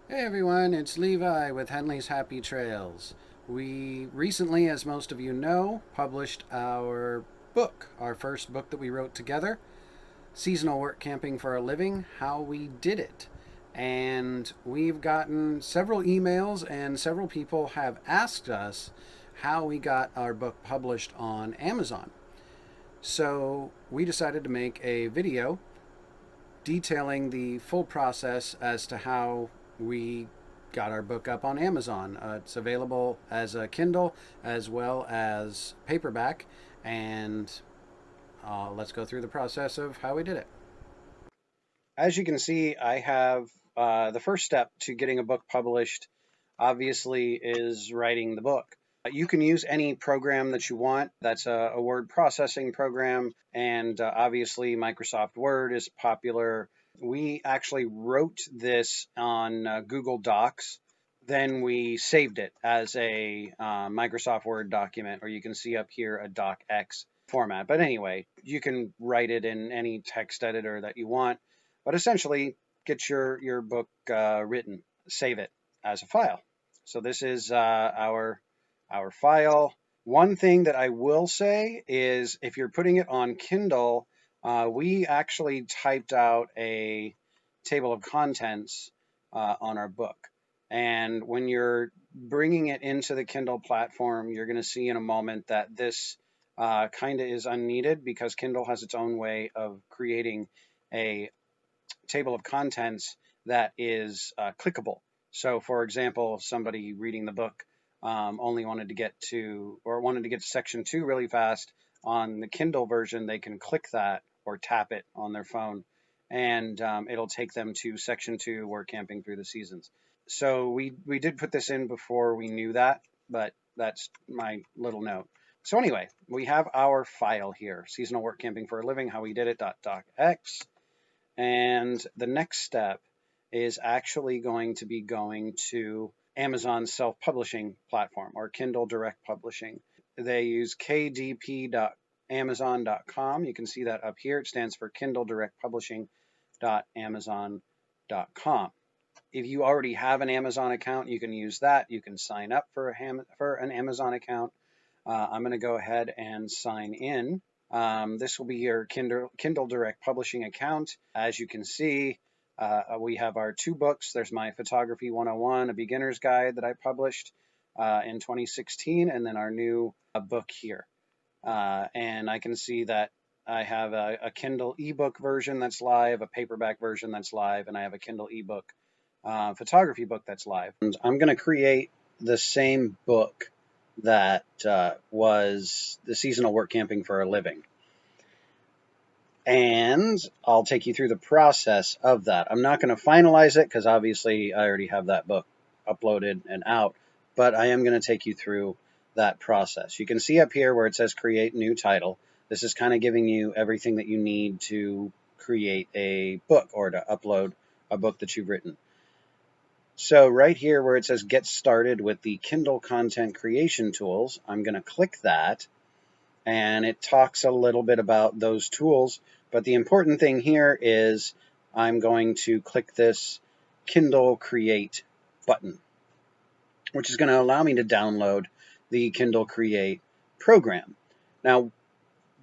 Hey everyone, it's Levi with Henley's Happy Trails. We recently, as most of you know, published our book, our first book that we wrote together, Seasonal Work Camping for a Living, How We Did It. And we've gotten several emails, and several people have asked us how we got our book published on Amazon. So we decided to make a video detailing the full process as to how we got our book up on Amazon. It's available as a Kindle as well as paperback, and let's go through the process of how we did it. As you can see, I have the first step to getting a book published, obviously, is writing the book. You can use any program that you want. That's a word processing program, and obviously, Microsoft Word is popular. We actually wrote this on Google Docs. Then we saved it as a Microsoft Word document, or you can see up here a docx format. But anyway, you can write it in any text editor that you want. But essentially, get your book written, save it as a file. So this is our file. One thing that I will say is if you're putting it on Kindle, we actually typed out a table of contents on our book. And when you're bringing it into the Kindle platform, you're going to see in a moment that this kind of is unneeded because Kindle has its own way of creating a table of contents that is clickable. So, for example, somebody reading the book only wanted to get to or wanted to get to section 2 really fast on the Kindle version, they can click that or tap it on their phone, and it'll take them to section 2, We're Camping Through the Seasons. So we did put this in before we knew that, but that's my little note. So anyway, we have our file here, Seasonal Work Camping for a Living, How We Did It, .docx. And the next step is actually going to be going to Amazon's self-publishing platform or Kindle Direct Publishing. They use kdp.amazon.com. You can see that up here. It stands for Kindle Direct Publishing.amazon.com. If you already have an Amazon account, you can use that. You can sign up for an Amazon account. I'm going to go ahead and sign in. This will be your Kindle Direct Publishing account. As you can see, we have our 2 books. There's my Photography 101, a beginner's guide that I published in 2016, and then our new book here. And I can see that I have a Kindle ebook version that's live, a paperback version that's live, and I have a Kindle ebook photography book that's live. And I'm going to create the same book that was the Seasonal Work Camping for a Living. And I'll take you through the process of that. I'm not going to finalize it because obviously I already have that book uploaded and out, but I am going to take you through that process. You can see up here where it says create new title. This is kind of giving you everything that you need to create a book or to upload a book that you've written. So right here where it says get started with the Kindle content creation tools, I'm going to click that, and it talks a little bit about those tools. But the important thing here is I'm going to click this Kindle Create button, which is going to allow me to download the Kindle Create program. Now,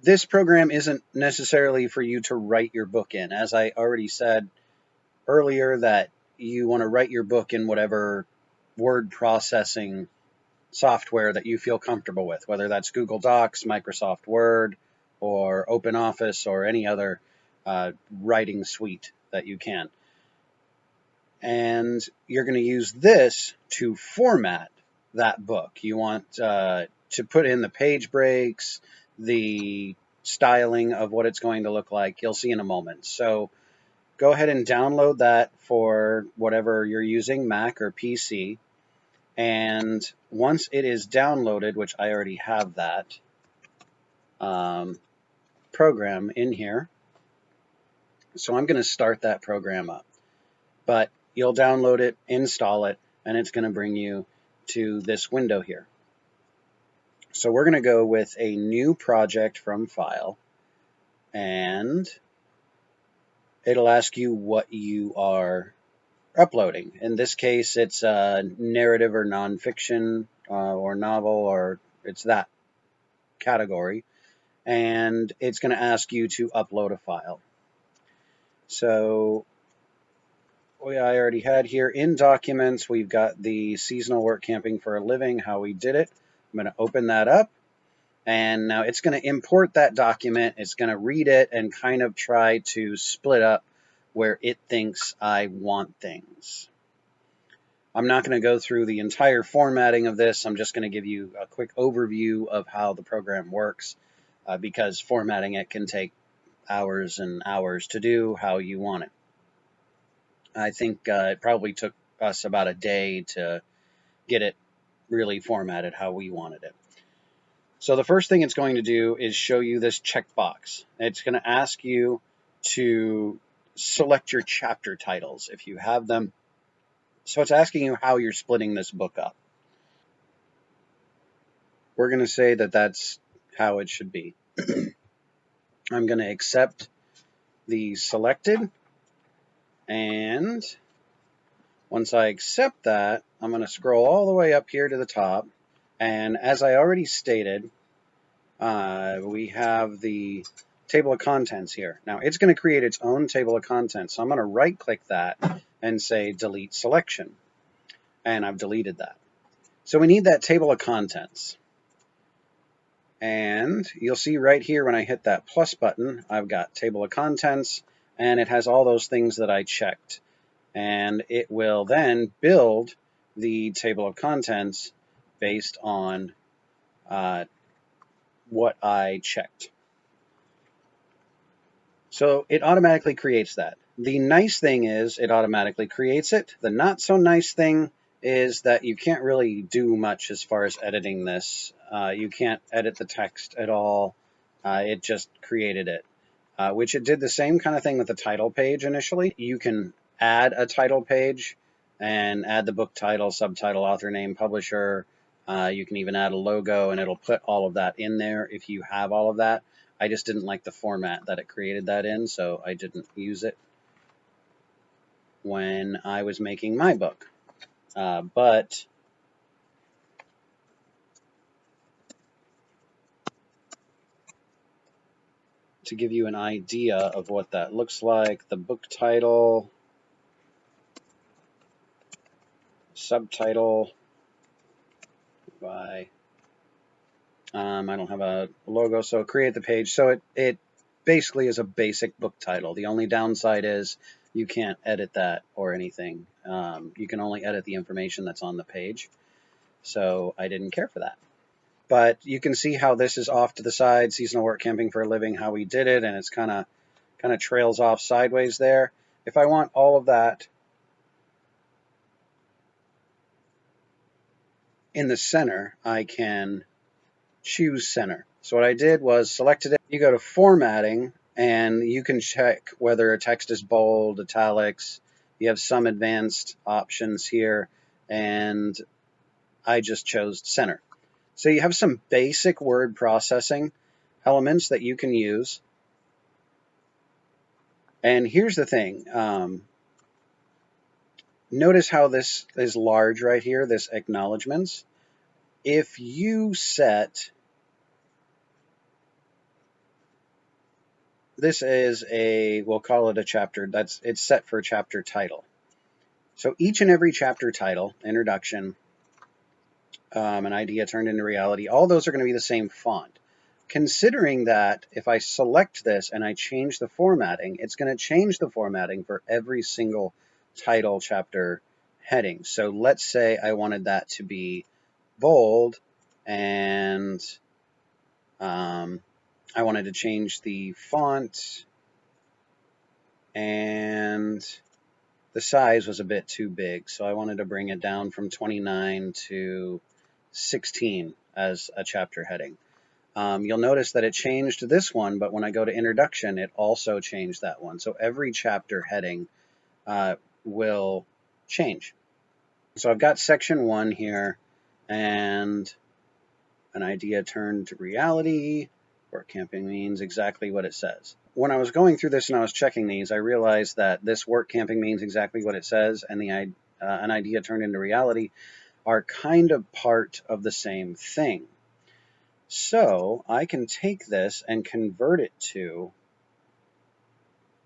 this program isn't necessarily for you to write your book in. As I already said earlier, that you want to write your book in whatever word processing software that you feel comfortable with, whether that's Google Docs, Microsoft Word, or OpenOffice, or any other writing suite that you can. And you're going to use this to format that book. You want to put in the page breaks, the styling of what it's going to look like. You'll see in a moment. So go ahead and download that for whatever you're using, Mac or PC. And once it is downloaded, which I already have that program in here, so I'm going to start that program up. But you'll download it, install it, and it's going to bring you to this window here. So we're going to go with a new project from File, and it'll ask you what you are uploading. In this case, it's narrative or nonfiction or novel, or it's that category. And it's going to ask you to upload a file. So I already had here in documents, we've got the seasonal work camping for a living, how we did it. I'm going to open that up. And now it's going to import that document. It's going to read it and kind of try to split up where it thinks I want things. I'm not going to go through the entire formatting of this. I'm just going to give you a quick overview of how the program works, because formatting it can take hours and hours to do how you want it. I think it probably took us about a day to get it really formatted how we wanted it. So the first thing it's going to do is show you this checkbox. It's going to ask you to select your chapter titles if you have them. So it's asking you how you're splitting this book up. We're going to say that that's how it should be. I'm going to accept the selected, and once I accept that, I'm going to scroll all the way up here to the top, and as I already stated, we have the table of contents here. Now it's going to create its own table of contents, so I'm going to right click that and say delete selection, and I've deleted that. So we need that table of contents. And you'll see right here when I hit that plus button, I've got table of contents, and it has all those things that I checked. And it will then build the table of contents based on what I checked. So it automatically creates that. The nice thing is it automatically creates it. The not so nice thing is that you can't really do much as far as editing this. You can't edit the text at all. It just created it, which it did the same kind of thing with the title page initially. You can add a title page and add the book title, subtitle, author name, publisher. You can even add a logo, and it'll put all of that in there if you have all of that. I just didn't like the format that it created that in, so I didn't use it when I was making my book. But to give you an idea of what that looks like, the book title, subtitle, by I don't have a logo, so create the page. So it basically is a basic book title. The only downside is you can't edit that or anything. You can only edit the information that's on the page. So I didn't care for that. But you can see how this is off to the side, seasonal work camping for a living, how we did it, and it's kind of trails off sideways there. If I want all of that in the center, I can choose center. So what I did was selected it. You go to formatting, and you can check whether a text is bold, italics. You have some advanced options here, and I just chose center. So you have some basic word processing elements that you can use. And here's the thing. Notice how this is large right here, this acknowledgements. If you set, this is we'll call it a chapter, it's set for a chapter title. So each and every chapter title, introduction, an idea turned into reality, all those are going to be the same font. Considering that if I select this and I change the formatting, it's going to change the formatting for every single title chapter heading. So let's say I wanted that to be bold, and I wanted to change the font, and the size was a bit too big, so I wanted to bring it down from 29 to 16 as a chapter heading. You'll notice that it changed this one, but when I go to introduction, it also changed that one. So every chapter heading will change. So I've got section 1 here, and an idea turned to reality. Work camping means exactly what it says. when I was going through this and I was checking these, I realized that this work camping means exactly what it says, and an idea turned into reality are kind of part of the same thing. So I can take this and convert it to,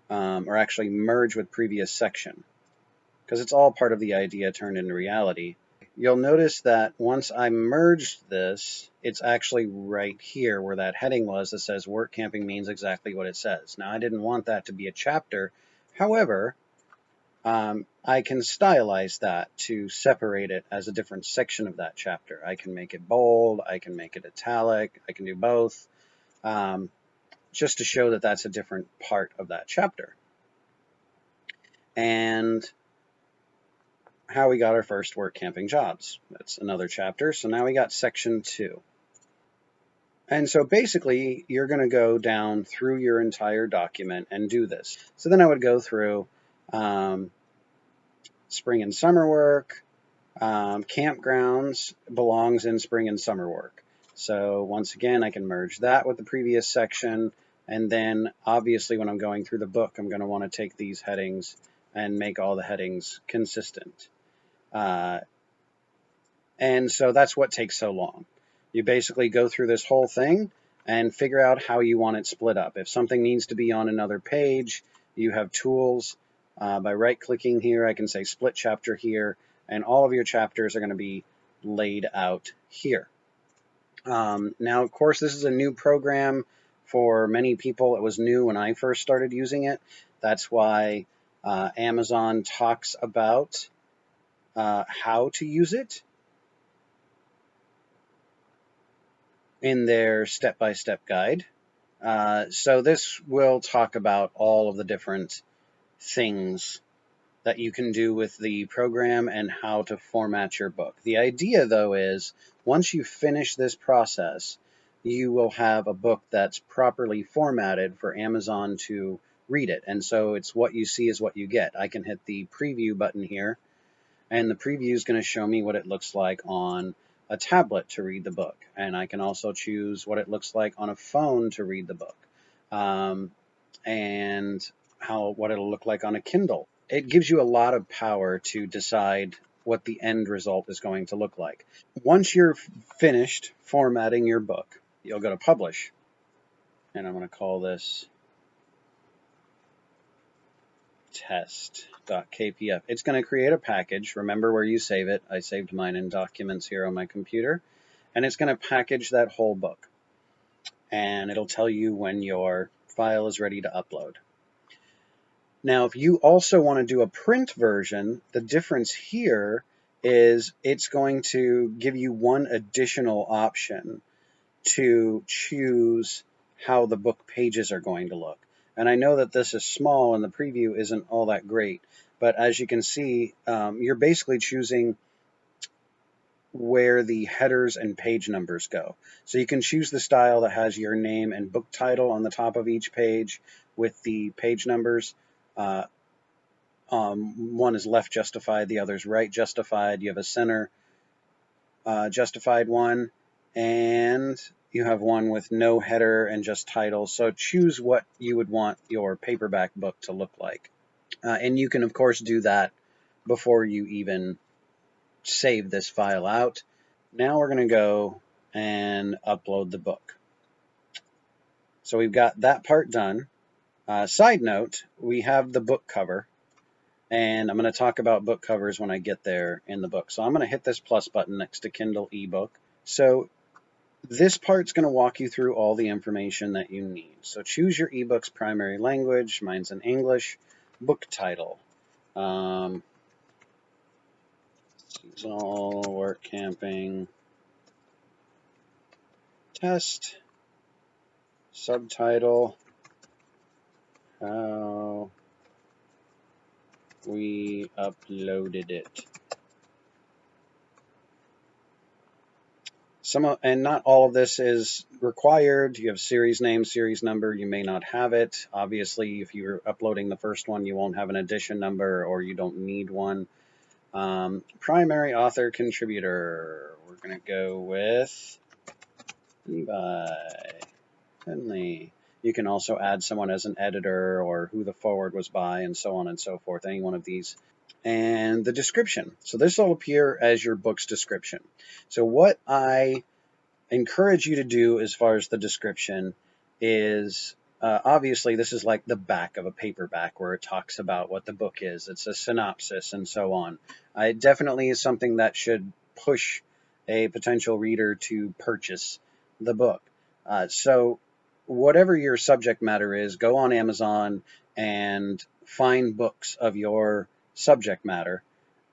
or actually merge with previous section, because it's all part of the idea turned into reality. You'll notice that once I merged this, it's actually right here where that heading was that says work camping means exactly what it says. Now, I didn't want that to be a chapter. However, I can stylize that to separate it as a different section of that chapter. I can make it bold, I can make it italic, I can do both, just to show that that's a different part of that chapter. And how we got our first work camping jobs. That's another chapter. So now we got section 2. And so basically, you're going to go down through your entire document and do this. So then I would go through spring and summer work. Campgrounds belongs in spring and summer work. So once again, I can merge that with the previous section. And then obviously when I'm going through the book, I'm going to want to take these headings and make all the headings consistent. And so that's what takes so long. You basically go through this whole thing and figure out how you want it split up. If something needs to be on another page, you have tools. By right-clicking here, I can say split chapter here, and all of your chapters are going to be laid out here. Now, of course, this is a new program for many people. It was new when I first started using it. That's why Amazon talks about how to use it in their step-by-step guide. So this will talk about all of the different things that you can do with the program and how to format your book. The idea, though, is once you finish this process, you will have a book that's properly formatted for Amazon to read it. And so it's what you see is what you get. I can hit the preview button here, and the preview is going to show me what it looks like on a tablet to read the book. And I can also choose what it looks like on a phone to read the book, and what it'll look like on a Kindle. It gives you a lot of power to decide what the end result is going to look like. Once you're finished formatting your book, you'll go to Publish. And I'm going to call this test.kpf. It's going to create a package. Remember where you save it. I saved mine in Documents here on my computer. And it's going to package that whole book. And it'll tell you when your file is ready to upload. Now, if you also want to do a print version, the difference here is it's going to give you one additional option to choose how the book pages are going to look. And I know that this is small and the preview isn't all that great, but as you can see, you're basically choosing where the headers and page numbers go. So you can choose the style that has your name and book title on the top of each page with the page numbers. One is left justified, the other is right justified. You have a center justified one, and you have one with no header and just title. So choose what you would want your paperback book to look like. And you can, of course, do that before you even save this file out. Now we're going to go and upload the book. So we've got that part done. Side note, we have the book cover. And I'm going to talk about book covers when I get there in the book. So I'm going to hit this plus button next to Kindle Ebook. So this part's going to walk you through all the information that you need. So choose your ebook's primary language. Mine's in English. Book title. Seasonal Work Camping Test. Subtitle. How we uploaded it. And not all of this is required. You have series name, series number. You may not have it. Obviously, if you're uploading the first one, you won't have an edition number or you don't need one. Primary author contributor. We're going to go with Levi Henley. You can also add someone as an editor or who the forward was by and so on and so forth, any one of these. And the description. So this will appear as your book's description. So what I encourage you to do as far as the description is obviously this is like the back of a paperback where it talks about what the book is. It's a synopsis and so on. It definitely is something that should push a potential reader to purchase the book. So whatever your subject matter is, go on Amazon and find books of your subject matter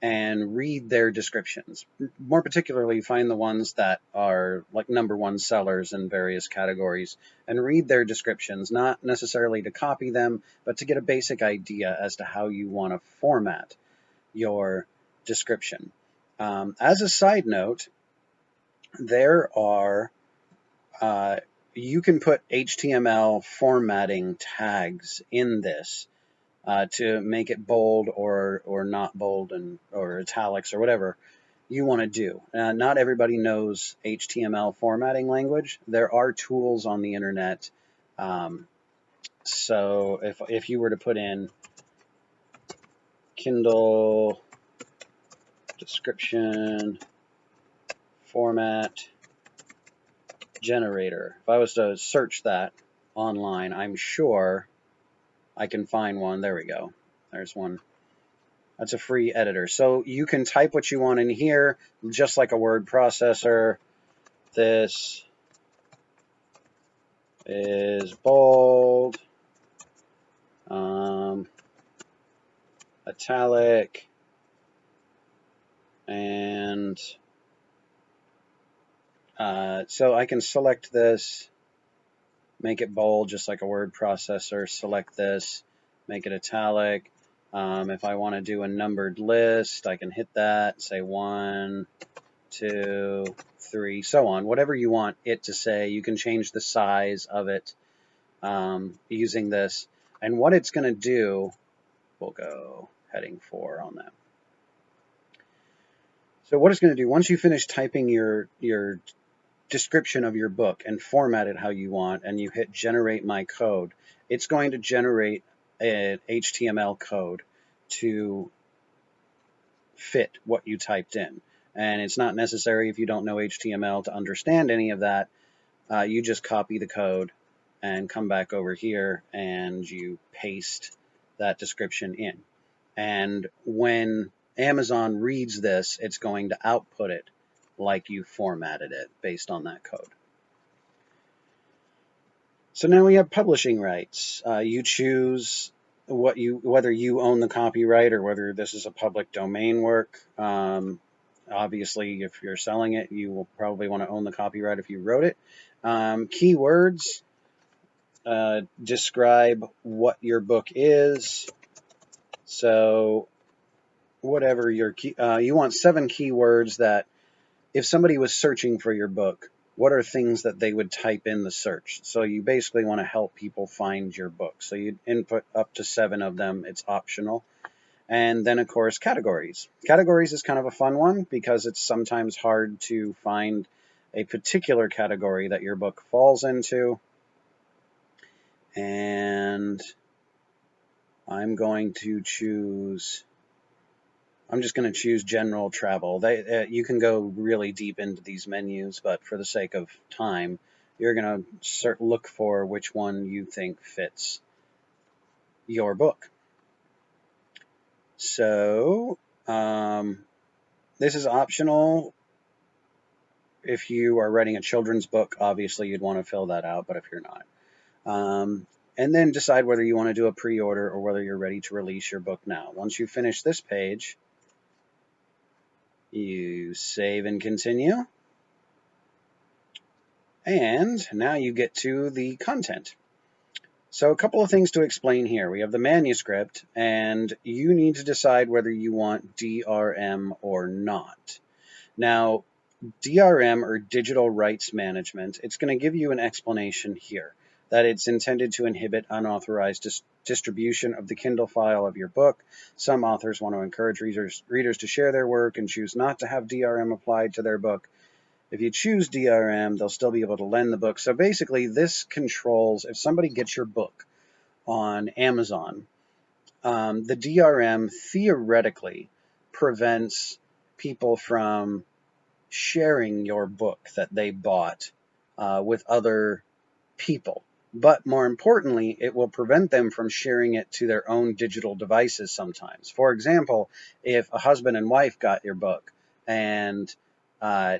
and read their descriptions. More particularly, find the ones that are like #1 sellers in various categories and read their descriptions, not necessarily to copy them, but to get a basic idea as to how you want to format your description. As a side note, there are you can put HTML formatting tags in this to make it bold or not bold or italics or whatever you want to do. Not everybody knows HTML formatting language. There are tools on the internet. So if you were to put in Kindle description format generator, if I was to search that online, I'm sure I can find one. There we go. There's one. That's a free editor. So you can type what you want in here, just like a word processor. This is bold, italic, and so I can select this, make it bold, just like a word processor, select this, make it italic. If I want to do a numbered list, I can hit that, say 1, 2, 3, so on. Whatever you want it to say, you can change the size of it using this. And what it's going to do, we'll go heading 4 on that. So what it's going to do, once you finish typing your description of your book and format it how you want, and you hit generate my code, it's going to generate an HTML code to fit what you typed in. And it's not necessary if you don't know HTML to understand any of that. You just copy the code and come back over here and you paste that description in. And when Amazon reads this, it's going to output it like you formatted it based on that code. So now we have publishing rights. You choose whether you own the copyright or whether this is a public domain work. Obviously, if you're selling it, you will probably want to own the copyright if you wrote it. Keywords describe what your book is. So whatever your you want 7 keywords that if somebody was searching for your book, what are things that they would type in the search? So you basically want to help people find your book. So you input up to 7 of them. It's optional. And then, of course, categories. Categories is kind of a fun one because it's sometimes hard to find a particular category that your book falls into. And I'm just going to choose general travel. You can go really deep into these menus, but for the sake of time, you're going to look for which one you think fits your book. So this is optional. If you are writing a children's book, obviously you'd want to fill that out, but if you're not. And then decide whether you want to do a pre-order or whether you're ready to release your book now. Once you finish this page, you save and continue. And now you get to the content. So a couple of things to explain here. We have the manuscript, and you need to decide whether you want DRM or not. Now, DRM, or Digital Rights Management, it's going to give you an explanation here that it's intended to inhibit unauthorized distribution of the Kindle file of your book. Some authors want to encourage readers to share their work and choose not to have DRM applied to their book. If you choose DRM, they'll still be able to lend the book. So basically, this controls if somebody gets your book on Amazon, the DRM theoretically prevents people from sharing your book that they bought with other people. But more importantly, it will prevent them from sharing it to their own digital devices sometimes. For example, if a husband and wife got your book and uh,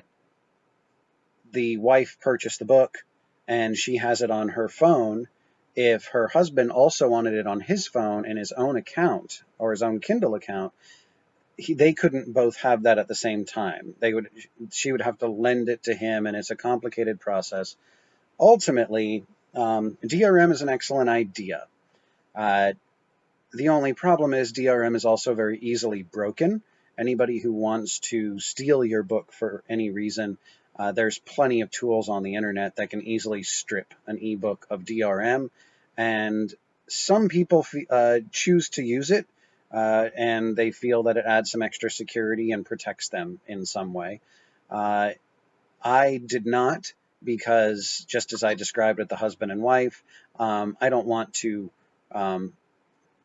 the wife purchased the book and she has it on her phone, if her husband also wanted it on his phone in his own account or his own Kindle account, they couldn't both have that at the same time. She would have to lend it to him, and it's a complicated process. Ultimately, DRM is an excellent idea. Uh, the only problem is DRM is also very easily broken. Anybody who wants to steal your book for any reason, there's plenty of tools on the internet that can easily strip an ebook of DRM. And some people choose to use it, and they feel that it adds some extra security and protects them in some way. I did not, because just as I described with the husband and wife, I don't want to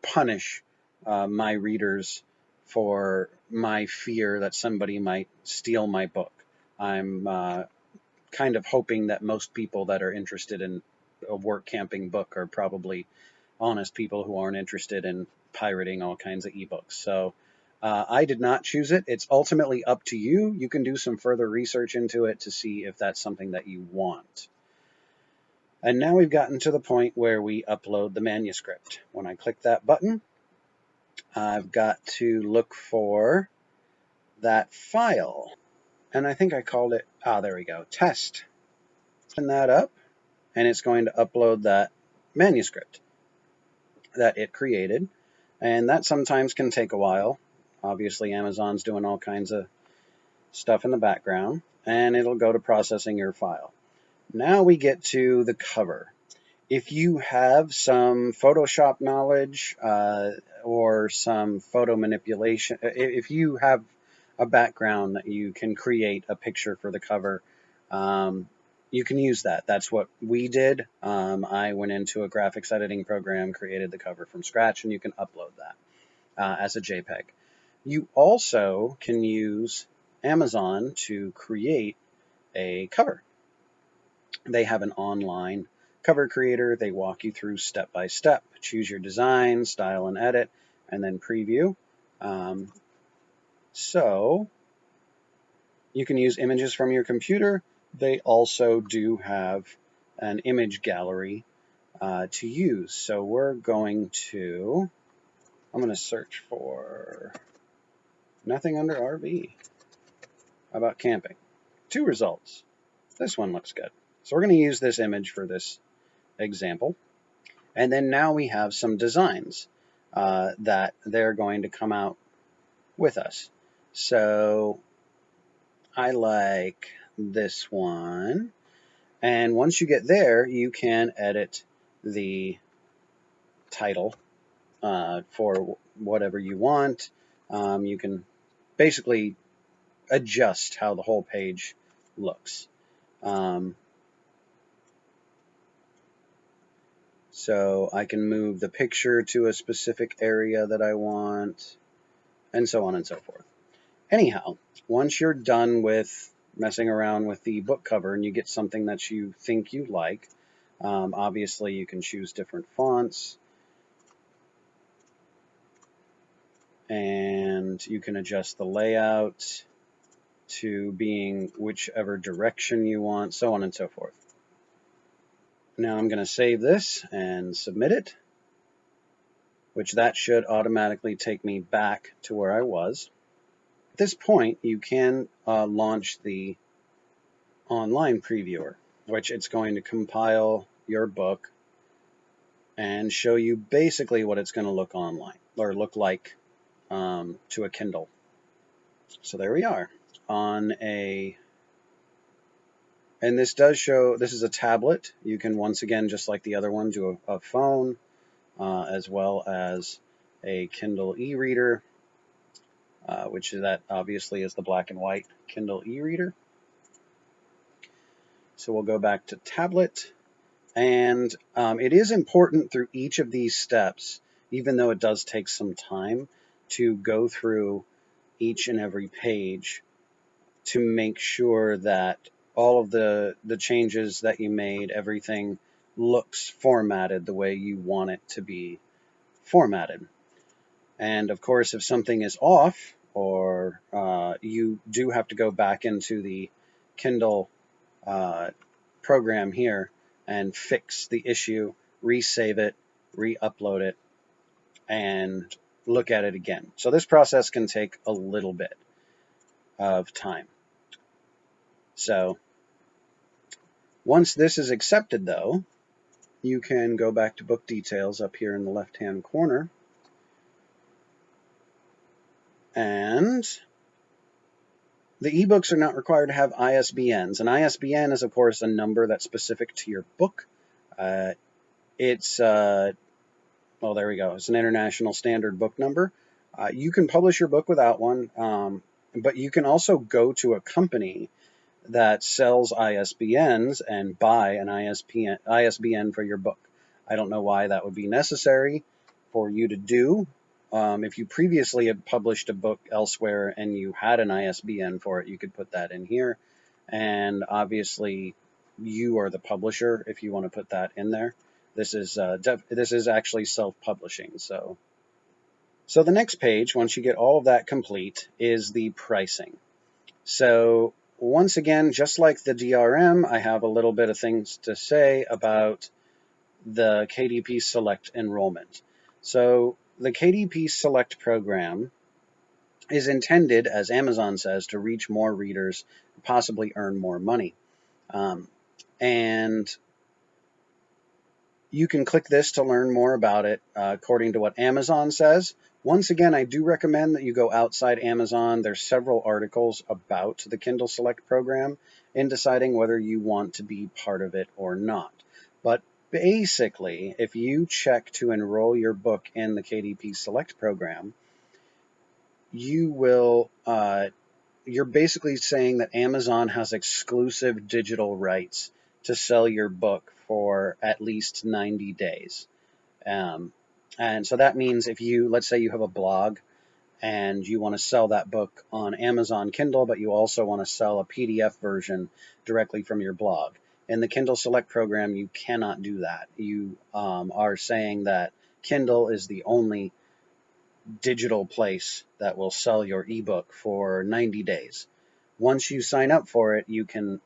punish my readers for my fear that somebody might steal my book. I'm kind of hoping that most people that are interested in a work camping book are probably honest people who aren't interested in pirating all kinds of ebooks. So I did not choose it. It's ultimately up to you. You can do some further research into it to see if that's something that you want. And now we've gotten to the point where we upload the manuscript. When I click that button, I've got to look for that file. And I think I called it, there we go, test. Open that up, and it's going to upload that manuscript that it created. And that sometimes can take a while. Obviously, Amazon's doing all kinds of stuff in the background, and it'll go to processing your file. Now we get to the cover. If you have some Photoshop knowledge or some photo manipulation, if you have a background that you can create a picture for the cover, you can use that. That's what we did. I went into a graphics editing program, created the cover from scratch, and you can upload that as a JPEG. You also can use Amazon to create a cover. They have an online cover creator. They walk you through step by step. Choose your design, style, and edit, and then preview. So you can use images from your computer. They also do have an image gallery to use. So I'm going to search for nothing under RV. How about camping? 2 results. This one looks good. So we're going to use this image for this example. And then now we have some designs that they're going to come out with us. So I like this one. And once you get there, you can edit the title for whatever you want. You can basically adjust how the whole page looks. So I can move the picture to a specific area that I want, and so on and so forth. Anyhow, once you're done with messing around with the book cover and you get something that you think you like, obviously you can choose different fonts, and you can adjust the layout to being whichever direction you want, so on and so forth. Now I'm going to save this and submit it, which that should automatically take me back to where I was. At this point, you can launch the online previewer, which it's going to compile your book and show you basically what it's going to look online or look like to a Kindle. So there we are on and this does show, this is a tablet. You can once again, just like the other one, do a phone as well as a Kindle e-reader, which is that obviously is the black and white Kindle e-reader. So we'll go back to tablet. And it is important through each of these steps, even though it does take some time, to go through each and every page to make sure that all of the changes that you made, everything looks formatted the way you want it to be formatted. And of course, if something is off, or you do have to go back into the Kindle program here and fix the issue, resave it, re-upload it, and look at it again. So this process can take a little bit of time. So once this is accepted, though, you can go back to book details up here in the left-hand corner, and the ebooks are not required to have ISBNs. An ISBN is, of course, a number that's specific to your book. It's well, there we go. It's an international standard book number. You can publish your book without one, but you can also go to a company that sells ISBNs and buy an ISBN for your book. I don't know why that would be necessary for you to do. If you previously had published a book elsewhere and you had an ISBN for it, you could put that in here. And obviously, you are the publisher if you want to put that in there. This is actually self-publishing. So the next page, once you get all of that complete, is the pricing. So once again, just like the DRM, I have a little bit of things to say about the KDP Select enrollment. So the KDP Select program is intended, as Amazon says, to reach more readers, possibly earn more money. And you can click this to learn more about it, according to what Amazon says. Once again, I do recommend that you go outside Amazon. There's several articles about the Kindle Select program in deciding whether you want to be part of it or not. But basically, if you check to enroll your book in the KDP Select program, you're basically saying that Amazon has exclusive digital rights to sell your book for at least 90 days. And so that means if let's say you have a blog and you want to sell that book on Amazon Kindle, but you also want to sell a PDF version directly from your blog. In the Kindle Select program, you cannot do that. You are saying that Kindle is the only digital place that will sell your ebook for 90 days. Once you sign up for it, you can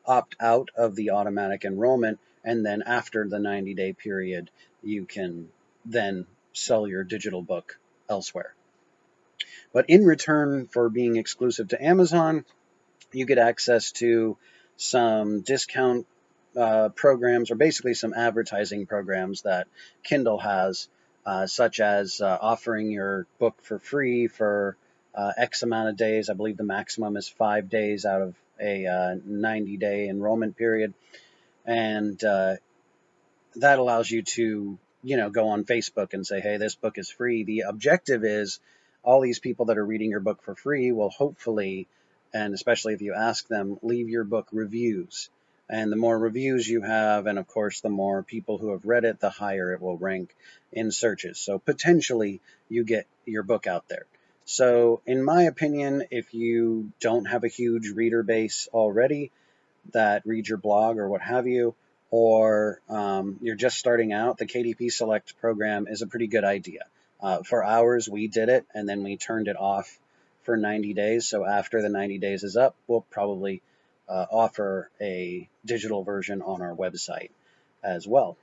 opt out of the automatic enrollment, and then after the 90-day period, you can then sell your digital book elsewhere. But in return for being exclusive to Amazon, you get access to some discount programs, or basically some advertising programs that Kindle has, such as offering your book for free for X amount of days. I believe the maximum is 5 days out of a 90-day enrollment period. And that allows you to, go on Facebook and say, hey, this book is free. The objective is all these people that are reading your book for free will hopefully, and especially if you ask them, leave your book reviews. And the more reviews you have, and of course, the more people who have read it, the higher it will rank in searches. So potentially you get your book out there. So in my opinion, if you don't have a huge reader base already that read your blog or what have you, or you're just starting out, the KDP Select program is a pretty good idea. For ours, we did it, and then we turned it off for 90 days. So after the 90 days is up, we'll probably offer a digital version on our website as well.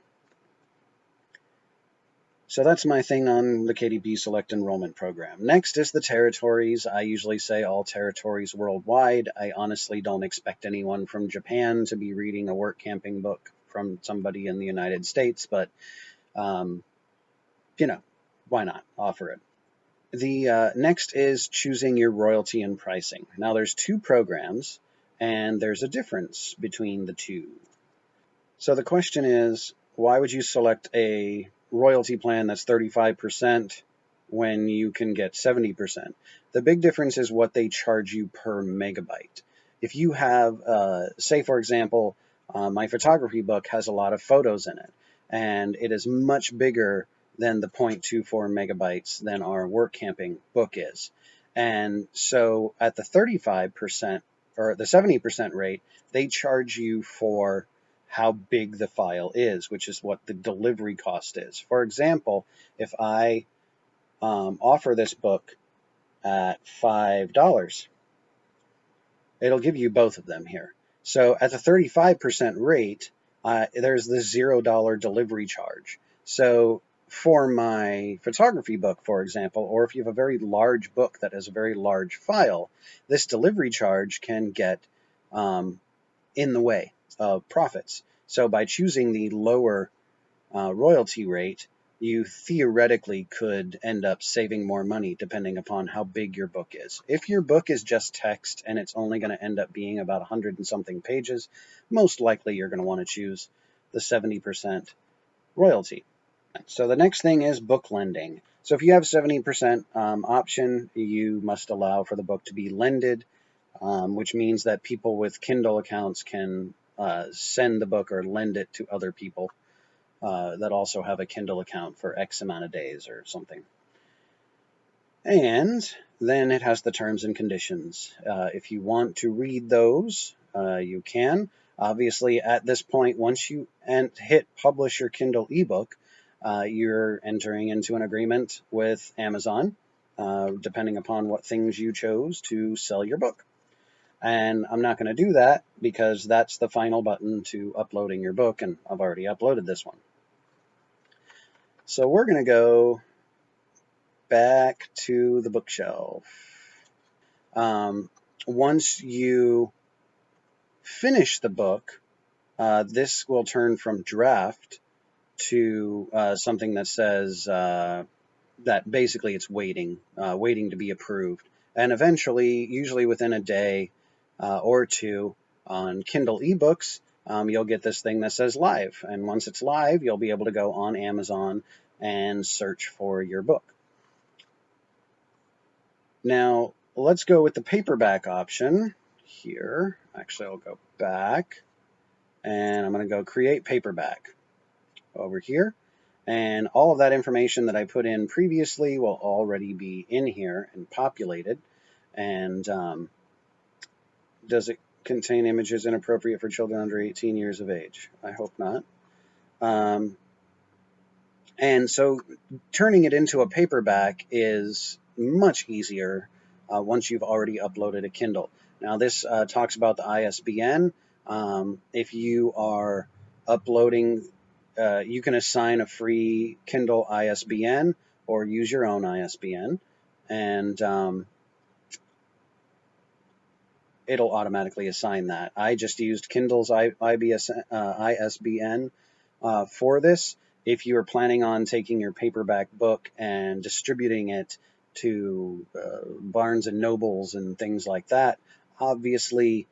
So that's my thing on the KDP Select enrollment program. Next is the territories. I usually say all territories worldwide. I honestly don't expect anyone from Japan to be reading a work camping book from somebody in the United States, but, why not offer it? The next is choosing your royalty and pricing. Now, there's two programs, and there's a difference between the two. So the question is, why would you select a royalty plan that's 35% when you can get 70%? The big difference is what they charge you per megabyte. if you have, say, for example, my photography book has a lot of photos in it, and it is much bigger than the 0.24 megabytes than our work camping book is. And so at the 35% or the 70% rate, they charge you for how big the file is, which is what the delivery cost is. For example, if I offer this book at $5, it'll give you both of them here. So at the 35% rate, there's the $0 delivery charge. So for my photography book, for example, or if you have a very large book that has a very large file, this delivery charge can get in the way of profits. So by choosing the lower royalty rate, you theoretically could end up saving more money depending upon how big your book is. If your book is just text and it's only going to end up being about 100 and something pages, most likely you're going to want to choose the 70% royalty. So the next thing is book lending. So if you have 70% option, you must allow for the book to be lended, which means that people with Kindle accounts can send the book or lend it to other people that also have a Kindle account for X amount of days or something. And then it has the terms and conditions. If you want to read those, you can. Obviously, at this point, once you hit publish your Kindle ebook, you're entering into an agreement with Amazon, depending upon what things you chose to sell your book. And I'm not going to do that because that's the final button to uploading your book, and I've already uploaded this one. So we're going to go back to the bookshelf. Once you finish the book, this will turn from draft to something that says that basically it's waiting to be approved. And eventually, usually within a day or two on Kindle ebooks, you'll get this thing that says live. And once it's live, you'll be able to go on Amazon and search for your book. Now, let's go with the paperback option here. Actually, I'll go back, and I'm going to go create paperback over here. And all of that information that I put in previously will already be in here and populated. And does it contain images inappropriate for children under 18 years of age? I hope not. And so turning it into a paperback is much easier once you've already uploaded a Kindle. Now this talks about the ISBN. If you are uploading, you can assign a free Kindle ISBN or use your own ISBN, and it'll automatically assign that. I just used Kindle's ISBN for this. If you are planning on taking your paperback book and distributing it to Barnes and Nobles and things like that, obviously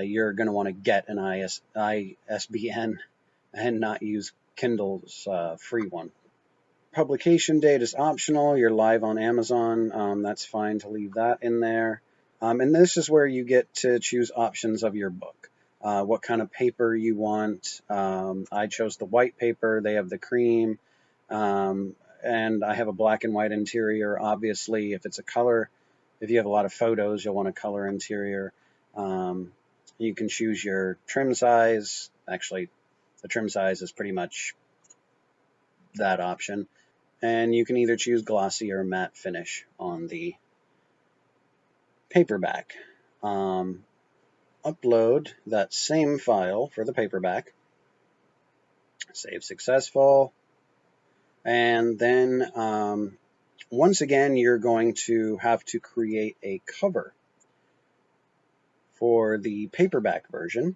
you're going to want to get an ISBN and not use Kindle's free one. Publication date is optional. You're live on Amazon. That's fine to leave that in there. And this is where you get to choose options of your book. What kind of paper you want. I chose the white paper. They have the cream. And I have a black and white interior. Obviously, if it's a color, if you have a lot of photos, you'll want a color interior. You can choose your trim size. Actually, the trim size is pretty much that option. And you can either choose glossy or matte finish on the paperback. Upload that same file for the paperback. Save successful. And then once again, you're going to have to create a cover for the paperback version.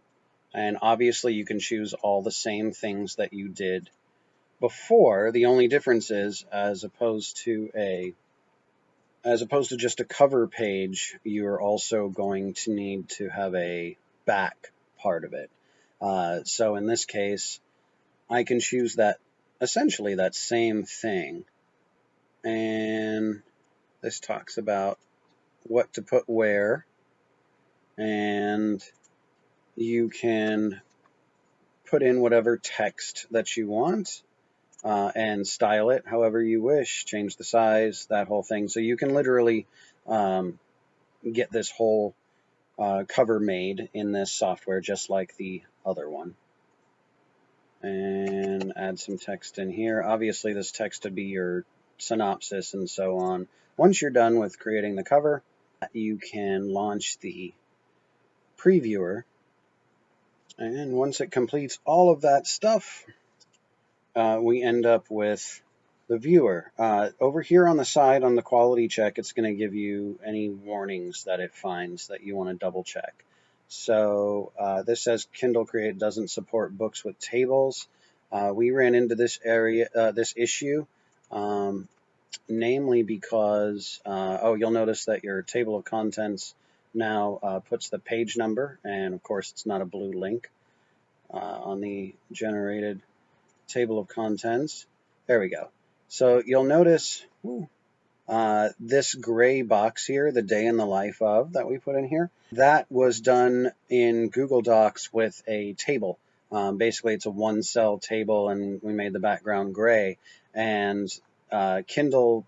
And obviously you can choose all the same things that you did before. The only difference is, as opposed to just a cover page, you're also going to need to have a back part of it. So in this case, I can choose that, essentially that same thing. And this talks about what to put where. and you can put in whatever text that you want and style it however you wish, change the size, that whole thing. So you can literally get this whole cover made in this software just like the other one. And add some text in here. Obviously this text would be your synopsis and so on. Once you're done with creating the cover, you can launch the previewer, and once it completes all of that stuff, we end up with the viewer. Over here on the side on the quality check, it's going to give you any warnings that it finds that you want to double check. So this says Kindle Create doesn't support books with tables. We ran into this issue, namely because, you'll notice that your table of contents now puts the page number, and of course it's not a blue link on the generated table of contents. There we go. So you'll notice this gray box here, the day in the life of, that we put in here, that was done in Google Docs with a table. Basically, it's a one-cell table, and we made the background gray. And Kindle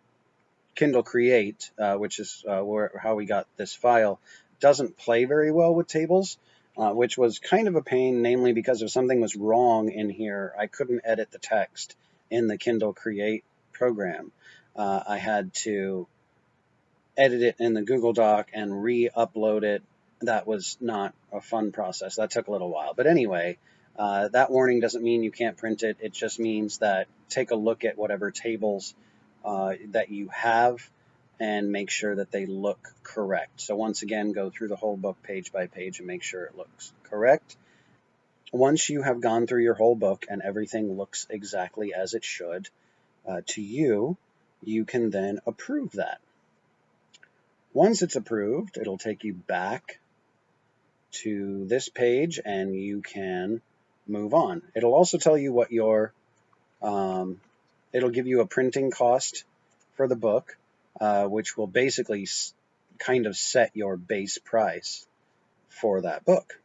Create, which is how we got this file, doesn't play very well with tables, which was kind of a pain, namely because if something was wrong in here, I couldn't edit the text in the Kindle Create program. I had to edit it in the Google Doc and re-upload it. That was not a fun process. That took a little while. But anyway, that warning doesn't mean you can't print it. It just means that take a look at whatever tables that you have and make sure that they look correct. So once again, go through the whole book page by page and make sure it looks correct. Once you have gone through your whole book and everything looks exactly as it should to you, you can then approve that. Once it's approved, it'll take you back to this page and you can move on. It'll also tell you what your, it'll give you a printing cost for the book, which will basically kind of set your base price for that book.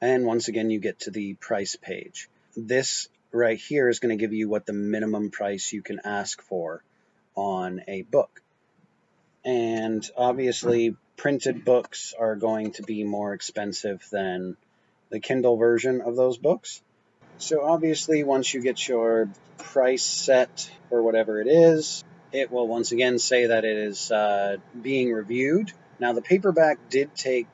And once again, you get to the price page. This right here is going to give you what the minimum price you can ask for on a book. And obviously, printed books are going to be more expensive than the Kindle version of those books. So obviously, once you get your price set for whatever it is, it will once again say that it is being reviewed. Now, the paperback did take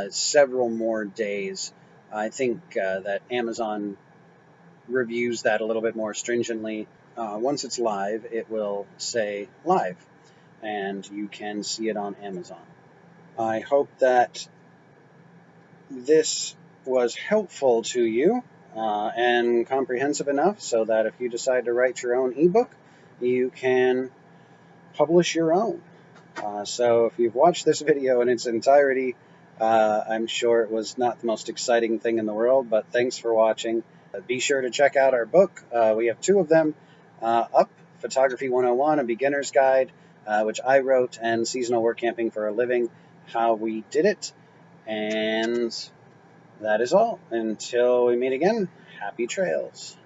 several more days. I think that Amazon reviews that a little bit more stringently. Once it's live, it will say live, and you can see it on Amazon. I hope that this was helpful to you and comprehensive enough so that if you decide to write your own ebook, you can publish your own. So if you've watched this video in its entirety, I'm sure it was not the most exciting thing in the world, but thanks for watching. Be sure to check out our book. We have two of them up, Photography 101, A Beginner's Guide, which I wrote, and Seasonal Work Camping for a Living, How We Did It. And that is all. Until we meet again, happy trails.